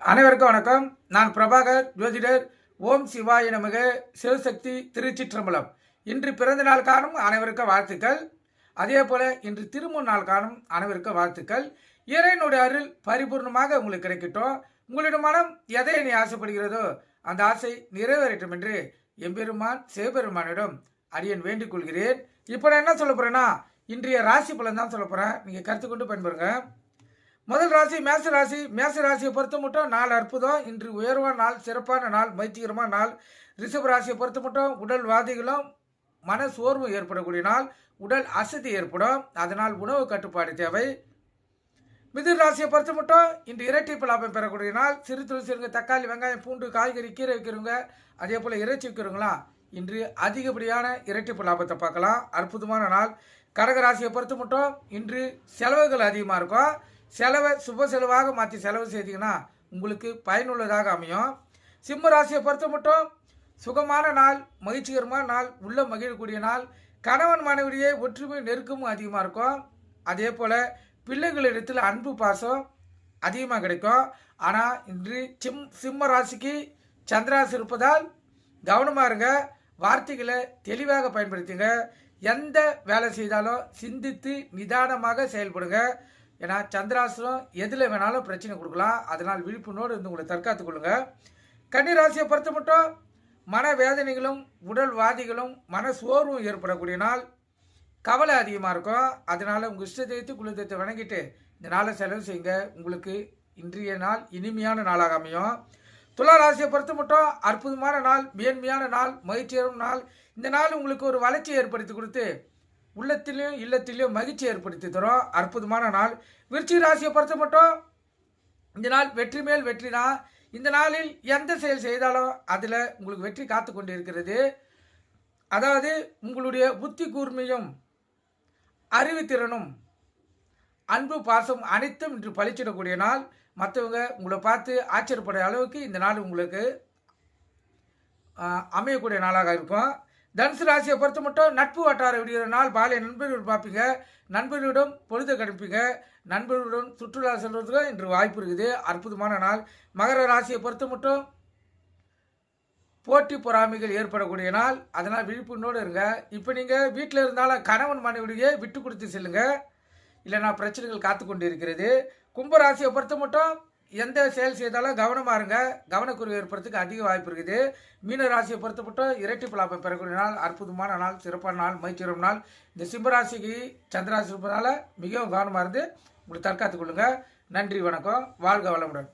அனைவருக்கும் வணக்கம். நான் பிரபாகர் ஜோதிடர். ஓம் சிவாய நமக. சிவசக்தி திருச்சிற்றம்பலம். இன்று பிறந்த நாள் காணும் அனைவருக்கும் வாழ்த்துக்கள். அதே போல இன்று திருமண நாள் காணும் அனைவருக்கும் வாழ்த்துக்கள். இறைவனுடைய அருள் பரிபூர்ணமாக உங்களுக்கு கிடைக்கட்டும். உங்களுடைய மனம் எதை நீ ஆசைப்படுகிறதோ அந்த ஆசை நிறைவேறட்டும் என்று எம்பெருமான் சிவபெருமானிடம் அடியன் வேண்டிக் கொள்கிறேன். இப்போ நான் என்ன சொல்ல போறேன்னா, இன்றைய ராசி பலன் தான் சொல்ல போறேன். நீங்க கருத்து கொண்டு பயன்பெறுங்க. முதல் ராசி மேச ராசி. மேச ராசியை பொறுத்த மட்டும் நாள் அற்புதம். இன்று உயர்வான நாள், சிறப்பான நாள், மைத்திகரமான நாள். ரிஷப ராசியை பொறுத்த மட்டும் உடல்வாதிகளும் மன சோர்வு ஏற்படக்கூடிய நாள், உடல் அசதி ஏற்படும், அதனால் உணவு கட்டுப்பாடு தேவை. மிதுன ராசியை பொறுத்த மட்டும் இன்று இரட்டிப்பு லாபம் பெறக்கூடிய நாள். சிறு தொழில் செய்யுங்க, தக்காளி, வெங்காயம், பூண்டு, காய்கறி, கீரை வைக்கிறவங்க, அதே போல் இறைச்சி வைக்கிறவங்களாம் இன்று அதிகப்படியான இரட்டிப்பு லாபத்தை பார்க்கலாம். அற்புதமான நாள். கடக ராசியை பொறுத்த மட்டும் இன்று செலவுகள் அதிகமாக இருக்கும். செலவை சுப செலவாக மாற்றி செலவு செய்தீங்கன்னா உங்களுக்கு பயனுள்ளதாக அமையும். சிம்ம ராசியை பொறுத்த மட்டும் சுகமான நாள், மகிழ்ச்சிகரமான நாள், உள்ள மகிழக்கூடிய நாள். கணவன் மனைவியே ஒற்றுமை நெருக்கமும் அதிகமாக இருக்கும். அதே போல் பிள்ளைகளிடத்தில் அன்பு பாசம் அதிகமாக கிடைக்கும். ஆனால் இன்று சிம்ம ராசிக்கு சந்திராசி இருப்பதால் கவனமாக இருங்க. வார்த்தைகளை தெளிவாக பயன்படுத்துங்க. எந்த வேலை செய்தாலும் சிந்தித்து நிதானமாக செயல்படுங்க. ஏன்னா சந்திராசிரம் எதில் வேணாலும் பிரச்சனை கொடுக்கலாம். அதனால் விழிப்புணோடு இருந்து உங்களை தற்காத்துக் கொள்ளுங்க. கன்னிராசியை பொறுத்த மட்டும் மன வேதனைகளும் உடல்வாதிகளும் மன சோர்வும் ஏற்படக்கூடிய நாள். கவலை அதிகமாக இருக்கும். அதனால் உங்கள் இஷ்டத்தை குலதெய்வத்தை வணங்கிட்டு இந்த நாளை செலவு செய்யுங்க. உங்களுக்கு இன்றைய நாள் இனிமையான நாளாக அமையும். துலா ராசியை பொறுத்த மட்டும் அற்புதமான நாள், மேன்மையான நாள், மகிழ்ச்சியான நாள். இந்த நாள் உங்களுக்கு ஒரு வளர்ச்சியை ஏற்படுத்தி கொடுத்து உள்ளத்திலையும் இல்லத்திலையும் மகிழ்ச்சி ஏற்படுத்தி தரும். அற்புதமான நாள். விருச்சிக ராசியை பொறுத்த மட்டும் இந்த நாள் வெற்றி மேல் வெற்றி தான். இந்த நாளில் எந்த செயல் செய்தாலும் அதில் உங்களுக்கு வெற்றி காத்து கொண்டு இருக்கிறது. அதாவது உங்களுடைய புத்தி கூர்மையும் அறிவுத்திறனும் அன்பு பாசம் அனைத்தும் இன்று பழிச்சிடக்கூடிய நாள். மற்றவங்க உங்களை பார்த்து ஆச்சரியப்பட அளவுக்கு இந்த நாள் உங்களுக்கு அமையக்கூடிய நாளாக இருக்கும். தனுசு ராசியை பொறுத்த மட்டும் நட்பு வட்டார விடுகிற நாள். பாலிய நண்பர்கள் பார்ப்பீங்க, நண்பர்களிடம் பொழுது கணிப்பீங்க, நண்பர்களுடன் சுற்றுலா செல்வதற்கு இன்று வாய்ப்பு இருக்குது. அற்புதமான நாள். மகர ராசியை பொறுத்த மட்டும் போட்டி பொறாமைகள் ஏற்படக்கூடிய நாள். அதனால் விழிப்புணோடு இருங்க. இப்போ நீங்கள் வீட்டில் இருந்தாலும் கணவன் மனைவிடையே விட்டு கொடுத்து செல்லுங்க, இல்லைனா பிரச்சனைகள் காத்து கொண்டு இருக்கிறது. கும்பராசியை பொறுத்த மட்டும் எந்த செயல் செய்தாலும் கவனமாக இருங்க. கவனக்குறைவு ஏற்படுறதுக்கு அதிக வாய்ப்பு இருக்குது. மீன ராசியை பொறுத்த மட்டும் இரட்டிப்பு லாபம் பெறக்கூடிய நாள், அற்புதமான நாள், சிறப்பான நாள், மகிழ்ச்சிகரமான நாள். இந்த சிம்மராசிக்கு சந்திராசி இருப்பதால் மிகவும் கவனமாக இருந்து உங்களை தற்காத்துக் கொள்ளுங்கள். நன்றி, வணக்கம், வாழ்க வளமுடன்.